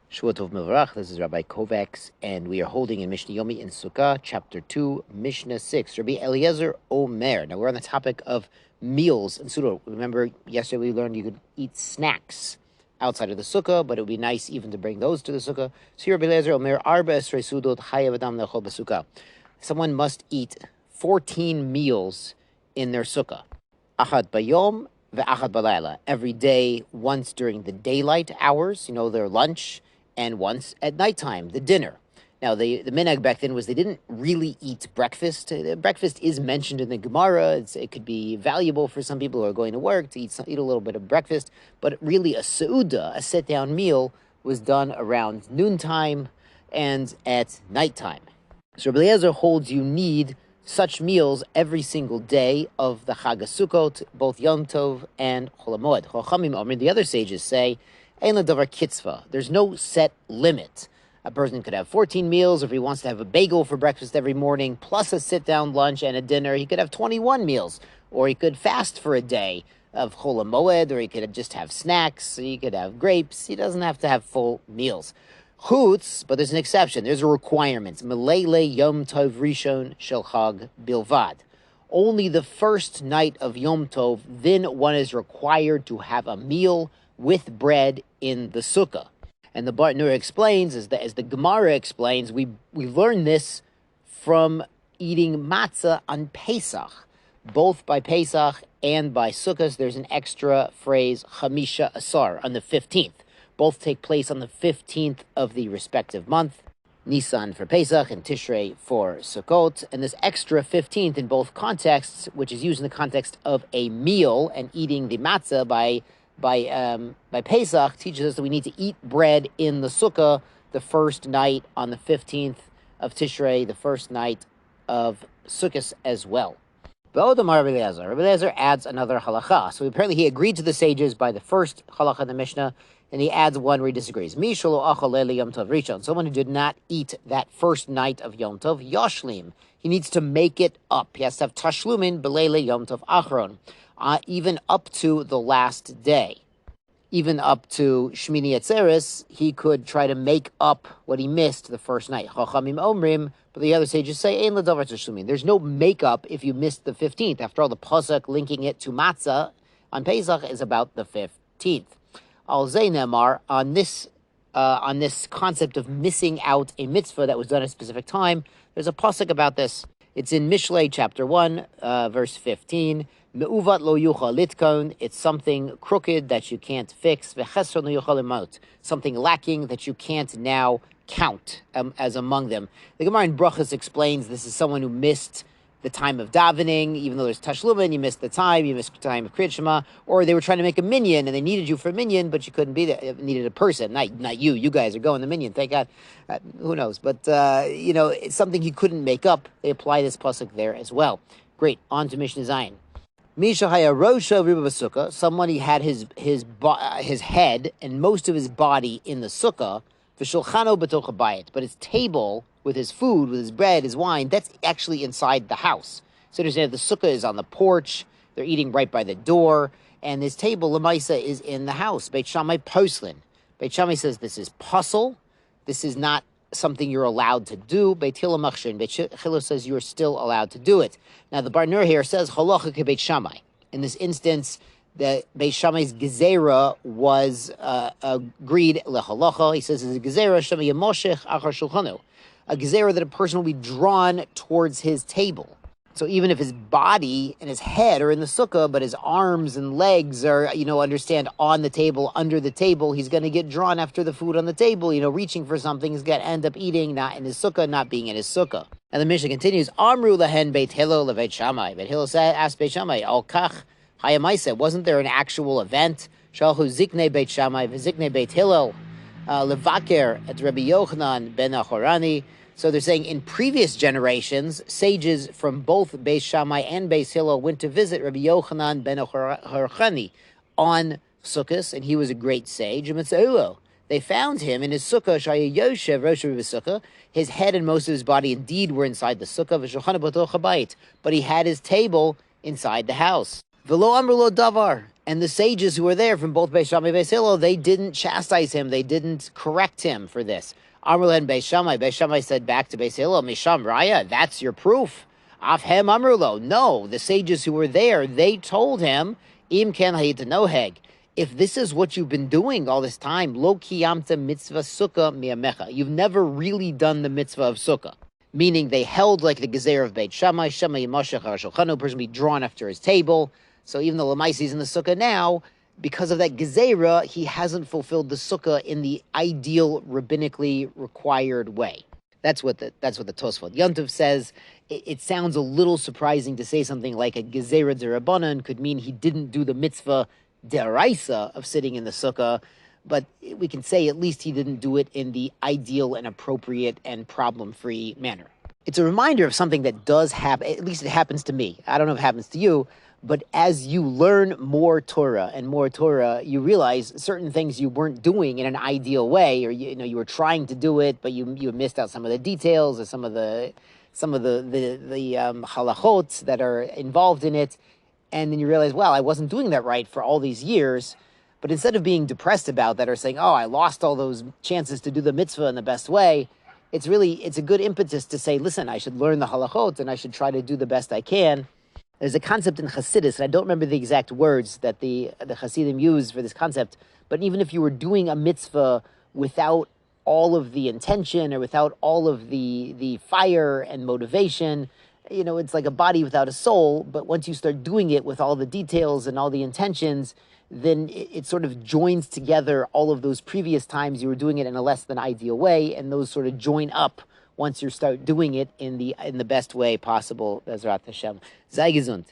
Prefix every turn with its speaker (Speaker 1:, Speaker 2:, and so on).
Speaker 1: Shua Tov Mevarach, this is Rabbi Kovacs, and we are holding in Mishnah Yomi in Sukkah, chapter 2, Mishnah 6. Rabbi Eliezer Omer. Now we're on the topic of meals in Sukkah. Remember, yesterday we learned you could eat snacks outside of the Sukkah, but it would be nice even to bring those to the Sukkah. So here Rabbi Eliezer Omer, Arba Esrei Sudot Chayav Adam Lechol B'Sukkah. Someone must eat 14 meals in their Sukkah. Achad Bayom ve'achad Balayla. Every day, once during the daylight hours, their lunch, and once at nighttime, the dinner. Now, the minhag back then was they didn't really eat breakfast. Breakfast is mentioned in the Gemara. It could be valuable for some people who are going to work to eat a little bit of breakfast, but really a seuda, a sit-down meal, was done around noontime and at nighttime. So Rabbi Eliezer holds you need such meals every single day of the Chag HaSukkot, both Yom Tov and Chol HaMoed. Chachamim Omer, the other sages say, Ein l'davar kitzva. There's no set limit. A person could have 14 meals. If he wants to have a bagel for breakfast every morning, plus a sit-down lunch and a dinner, he could have 21 meals. Or he could fast for a day of Chol HaMoed, or he could just have snacks. He could have grapes. He doesn't have to have full meals. Chutz, but there's an exception. There's a requirement. Melele Yom Tov Rishon Shel Chag Bilvad. Only the first night of Yom Tov, then one is required to have a meal with bread in the Sukkah. And the Bartanura explains, as the Gemara explains, we learn this from eating matzah on Pesach. Both by Pesach and by Sukkot, there's an extra phrase, Chamisha Asar, on the 15th. Both take place on the 15th of the respective month. Nisan for Pesach and Tishrei for Sukkot. And this extra 15th in both contexts, which is used in the context of a meal and eating the matzah by Pesach, teaches us that we need to eat bread in the Sukkah the first night on the 15th of Tishrei, the first night of Sukkot as well. Rabbi Eliezer adds another halacha. So apparently he agreed to the sages by the first halacha in the Mishnah, and he adds one where he disagrees. Someone who did not eat that first night of Yom Tov, Yashlim, he needs to make it up. He has to have tashlumin b'leile Yom Tov achron, even up to the last day. Even up to Shmini Atzeres, he could try to make up what he missed the first night. Chachamim Omrim, but the other sages say, Ein l'davar tashlumin. There's no makeup if you missed the 15th. After all, the pasuk linking it to matzah on Pesach is about the 15th. Al Zay Nemar, on this concept of missing out a mitzvah that was done at a specific time, there's a pasuk about this. It's in Mishlei chapter 1, verse 15. Me'uvat lo yuchal litkon, it's something crooked that you can't fix. Ve'chesron lo yuchal limot, something lacking that you can't now count as among them. The Gemara in Brachos explains this is someone who missed the time of davening, even though there's tashlumin, you missed the time of Kriyat Shema, or they were trying to make a minyan and they needed you for a minyan, but you couldn't be there. Needed a person, not you. You guys are going the minyan, thank God. Who knows? But it's something you couldn't make up. They apply this pasuk there as well. Great. On to Mishnah Zayin. Misha haya rosha riba b'sukkah. Somebody had his head and most of his body in the sukkah. V'shulchano b'toch habayit, but his table with his food, with his bread, his wine, that's actually inside the house. So understand the sukkah is on the porch. They're eating right by the door, and this table lemaisa is in the house. Beit Shammai poslin. Beit Shammai says this is puzzle. This is not something you're allowed to do. Beit Hillel machshin. Beit Hillel says you're still allowed to do it. Now the Bartanura here says halacha ke Beit Shammai. In this instance, the Beit Shammai's gezerah was agreed lehalacha. He says it's a gezerah shema yemoshech achar shulchanu, a gezerah that a person will be drawn towards his table. So even if his body and his head are in the sukkah, but his arms and legs are, understand, on the table, under the table, he's going to get drawn after the food on the table, reaching for something. He's going to end up eating, not in his sukkah, not being in his sukkah. And the Mishnah continues, Amru lehen Beit Hillel leBeit Shammai. Beit Hillel asked Beit Shammai, Al kach hayamaisa, wasn't there an actual event? Shalchu ziknei Beit Shammai, v'ziknei Beit Hillel, levaker at Rabbi Yochanan ben Achorani. So they're saying in previous generations, sages from both Beis Shammai and Beis Hillel went to visit Rabbi Yochanan ben Achorani on Sukkot, and he was a great sage. They found him in his sukkah, Shaya Yoshev, Rosh Sukkah. His head and most of his body indeed were inside the sukkah, but he had his table inside the house. V'lo amru lo davar. And the sages who were there from both Beis Shammai and Beis Hillel, they didn't chastise him. They didn't correct him for this. Amru and Beis Shammai. Beis Shammai said back to Beis Hillel, Misham Raya, that's your proof. Afhem Amrulo. No, the sages who were there, they told him, Im ken hayit noheg. If this is what you've been doing all this time, lo kiyamta mitzvah sukkah miyamecha. You've never really done the mitzvah of sukkah. Meaning they held like the gezer of Beit Shammai, Shammai Yimashach HaShulchanu, person be drawn after his table. So even though Lamaisi is in the sukkah now, because of that gezerah, he hasn't fulfilled the sukkah in the ideal rabbinically required way. That's what the Tosfot Yontiv says. It sounds a little surprising to say something like a gezerah derabanan could mean he didn't do the mitzvah deraisa of sitting in the sukkah, but we can say at least he didn't do it in the ideal and appropriate and problem-free manner. It's a reminder of something that does happen, at least it happens to me. I don't know if it happens to you, but as you learn more Torah and more Torah, you realize certain things you weren't doing in an ideal way, or you were trying to do it, but you missed out some of the details or some of the halachot that are involved in it. And then you realize, well, I wasn't doing that right for all these years. But instead of being depressed about that or saying, oh, I lost all those chances to do the mitzvah in the best way, it's a good impetus to say, listen, I should learn the halachot and I should try to do the best I can. There's a concept in Hasidus, and I don't remember the exact words that the Hasidim use for this concept, but even if you were doing a mitzvah without all of the intention or without all of the fire and motivation, it's like a body without a soul, but once you start doing it with all the details and all the intentions, then it sort of joins together all of those previous times you were doing it in a less than ideal way, and those sort of join up once you start doing it in the best way possible. Bezrat Hashem. Sei gesund.